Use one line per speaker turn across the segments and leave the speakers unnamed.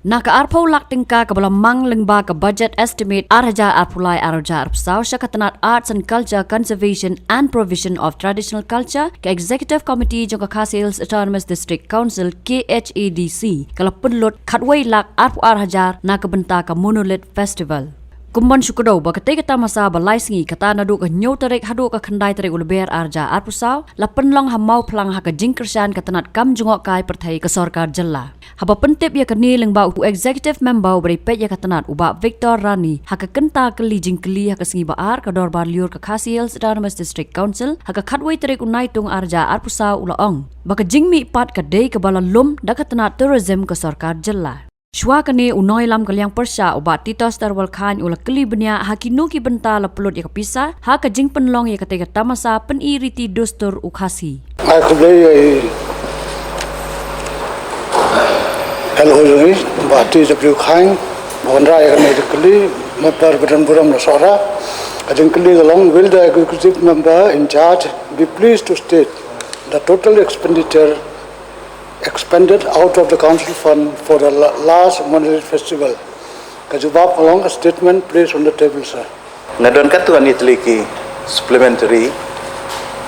Naka arpo lak tingka kabala mang lengba ka budget estimate arhaja arpulai arja arpsau syakatanat Arts and Culture Conservation and Provision of Traditional Culture ke Executive Committee jangka Khasi Autonomous District Council KHADC kala penlut khatwai lak arpu arhajar na kabenta ka Monolith Festival. Kumban syukudau ba ketika masa balai singi kata nadu ka nyau tarik hadu ka khandai tarik ulber arja arpusau la penlong hamau plang ha ka jingkersan katanat kam jungok kai perthai ka sarkar jalla. Haba pentip ya kani lengba u executive member beri pet ya katanat uba Victor Rani ha ka kenta keli jingkeli ha ka singi baar ka dor bar liur ka Khasi Autonomous District Council ha ka khatwai tarik unai tung arja arpusau ulaong. Ba ka jingmi pat ka dei ka bala lum da katanat tourism ka sarkar jalla. Shwa kane unoy lam kaliang persya ubat titos tarwal khan ula keli benya hakinu ki benta la pelot ya kapisa ha ka jing penlong ya katega tamasa peniriti dostur u Khasi.
Aku beli hello ni bati jepri khan bonra ya kane keli member badan buram na sora ajeng keli along will the executive member in charge be pleased to state the total expenditure expended out of the council fund for the last Monolith Festival. Kajubab along a statement placed on the table, sir.
Ngadon katuan itliki supplementary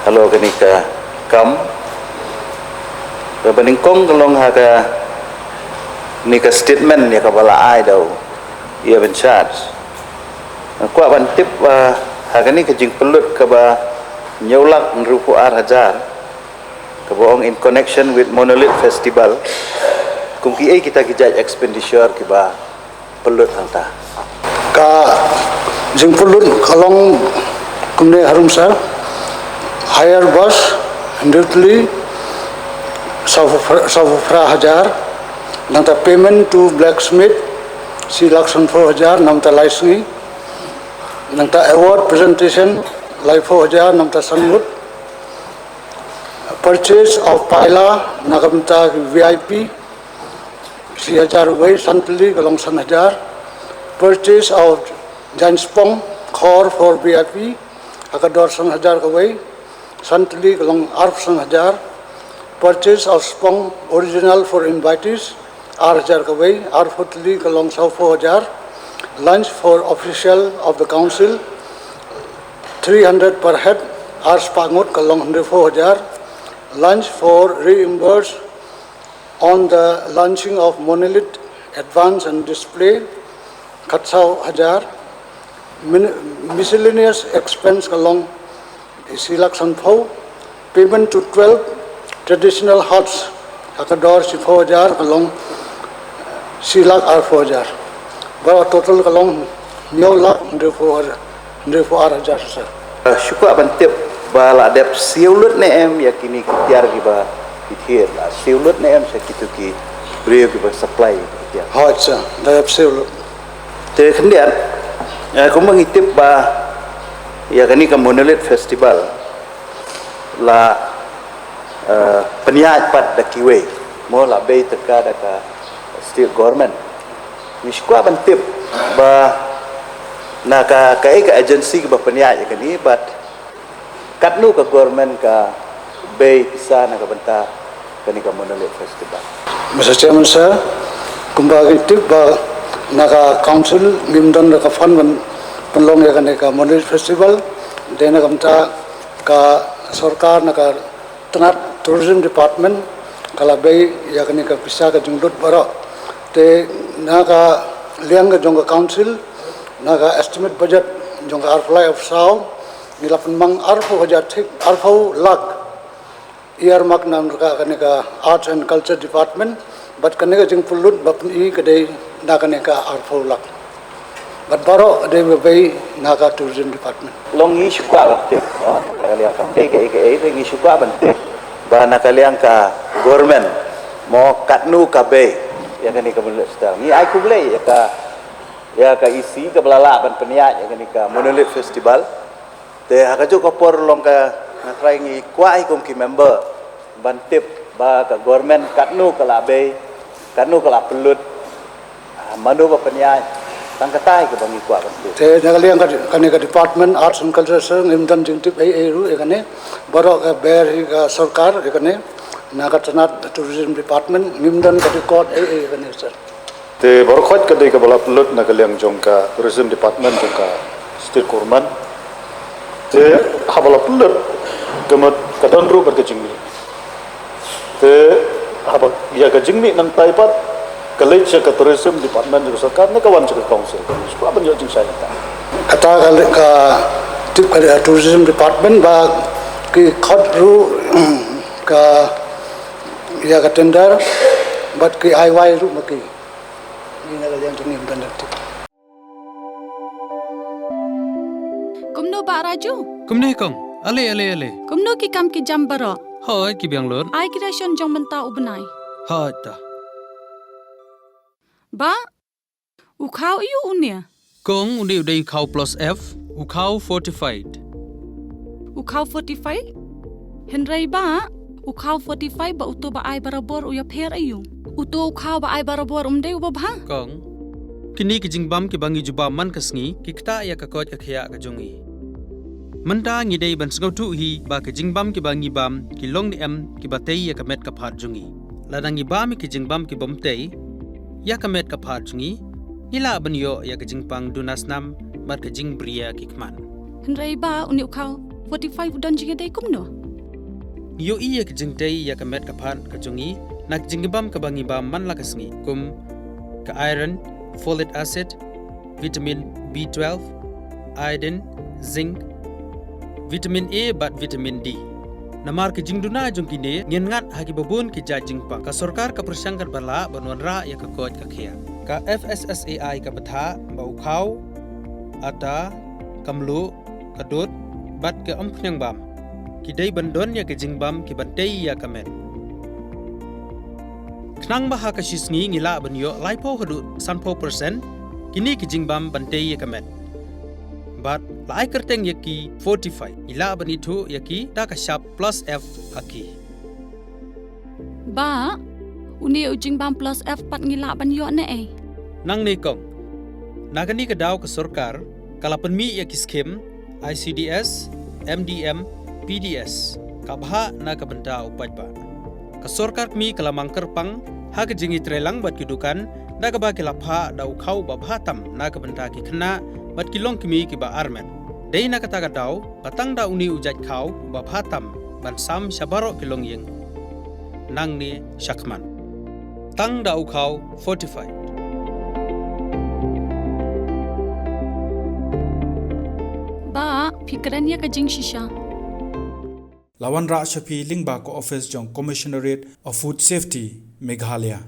halo kanika kam bebening kong kalong haga nika statement ya kabala ai dau ia ben charge kuat bantip haga ni kajing pelut kaba nyolak rupu arhajar kaboong in connection with Monolith Festival kung kiai kita kijaj expenditure kiba pelut hangta
Ka jing pelut kalong kumne harum sir hire bus immediately Safra hajar nangta payment to blacksmith si laksan 4,000 nangta license nangta award presentation life 4,000 nangta sanmut purchase of paila nagamta VIP si hajar way santli kalong san hajar purchase of janspong khor for VIP akador san hajar kaway santli kalong arf san hajar purchase of spong original for invitees hajar kaway arfutli kalong sau 4,000 lunch for official of the council 300 per head ars pangut kalong 4,000 lunch for reimburse on the launching of Monolith advance and display Katsau Hajar miscellaneous expense along Silak Sanpho payment to 12 traditional huts Hakador Sifo Hajar along Silak Arfo Hajar bawa total along Nyolak Ndefo Hajar sir.
Syukur bantip bala dep siulut ne em yakini tiar giba ithir la siulut ne em sakitu ki brio giba supply tiar
Hot sir dep siulut
te kendian aku mengitip ba yakini ka Monolith Festival la peniat pat da kiwe mo la bay teka da ka state government miskwa bantip ba naka ka agency ba peniat yakini but katnu ka government ka bay isa na kabanta kani ka Monolith Festival.
Mr. Chairman sir, kumbaga tip ba naka council gimdan ka fund penlong ya kani ka Monolith Festival dena kamta ka sarkar naka tanat tourism department kala bay ya kani ka pisa ka jungdut bara te naka liang ka jong council naka estimate budget jong arfly of sao nilapan mang arfo hajar thik arfo lag earmark nam ka kaneka Arts and Culture Department but kaneka jing pulut bapn I kadai na kaneka arfo lag but baro de bay naga tourism department
Long ni syukwa bante kaliang ka ke ngi syukwa bante ba na kaliang ka government mo katnu ka bay ya kani ka Monolith Festival ni ai ku blai ya ka isi ka belala ban peniat ya kani ka Monolith Festival te hakajo kapor long ka natrai ngi kwai kong ki member bantip ba ka government katnu kala bay katnu kala pelut manu ba peniat tang katai ke bangi kwa bantip
te nagaliang ka kaneka department Arts and Culture sir ngimdan jingtip ai ru ekane baro ka ber ka sarkar ekane naga tanat tourism department ngimdan ka record ai ekane sir
Te baru khot ka dei ka bala pelut na kaliang jongka tourism department jongka state government. Te habala pelut kemat kadon ru ber kejingmi. Te haba ya kejingmi nang taipat kalai ka tourism department jongka sarkar na kawan jongka council. Supaya banyak jing saya ta.
Kata ka tip ka tourism department ba ki khot ru ka ya ka tender but ki IY ru maki. Ini kalian jengim tender tip.
Kumno ba Raju?
Kumne kong, ale.
Kumno ki kam ki jam baro.
Hoi ki biang lor.
Ai creation jong menta ubnai.
Hoi ta.
Ba ukau iu unia.
Kong undi udai kau plus F, ukau fortified.
Ukau 45? Henry ba ukau 45 ba uto ba ai barabor uya pher ayu. Uto ukau ba ai barabor umdei ubabha.
Kong, kini ki jingbam ki bangi juba man kasngi, ki kta ya ka kot ka khia ka jongi. Menta ngi dei ban sngau tu hi ba ki jingbam ki bangi bam, ki long ni em ki batei ya ka met ka phat jongi. Ladangi bam ki jingbam ki bom tei, ya ka met ka phat jongi. Ila ban yo ya ka jingpang dunas nam, bat ka jing bria ki kman.
Henry ba uni ukau 45 udan jiga dei kumno.
Yo iya ka jing tei ya ka met ka phat ka jongi, nak jingbam ka bangi bam man la kasngi kum ka iron, folic acid, vitamin B12, iodine, zinc, vitamin A bat vitamin D. Namar ke jingduna jong kini ngin ngat haki babun ki jajing pa ka sarkar ka persangkat bala banwanra ya ka kot ka khia. Ka FSSAI ka batha ba ukhau ata kamlu kadut bat ke ampnyang bam. Ki dei bandon ya ke jingbam ki batei ya kamet. Knang baha ka shisngi ngila banyo laipo hadu sanpo persen kini ki jingbam bantei ya kamet. But lai kerteng yaki 45 ila banitu yaki da ka sharp plus F haki.
Ba uni ujing bam plus F pat ngila ban yo ne ai.
Nang ni kong nagani ka daw ka sarkar kalapan mi yaki skim ICDS, MDM, PDS kabha na ka banta upaj ba. Ka sarkar mi kalamang kerpang ha ka jingi trelang bat kidukan da ka ba kilapha da ukhau ba bhatam na ka banta ki khna bat kilong kimi ki ba armen. Dei na kata daw patang da uni ujat khau ba bhatam ban sam shabaro kilong yeng. Nang ni shakman. Tang da ukhau 45.
Ba fikran ya ka jing shisha.
Lawan Ra Shafi Lingba ko office jong Commissionerate of Food Safety Meghalaya.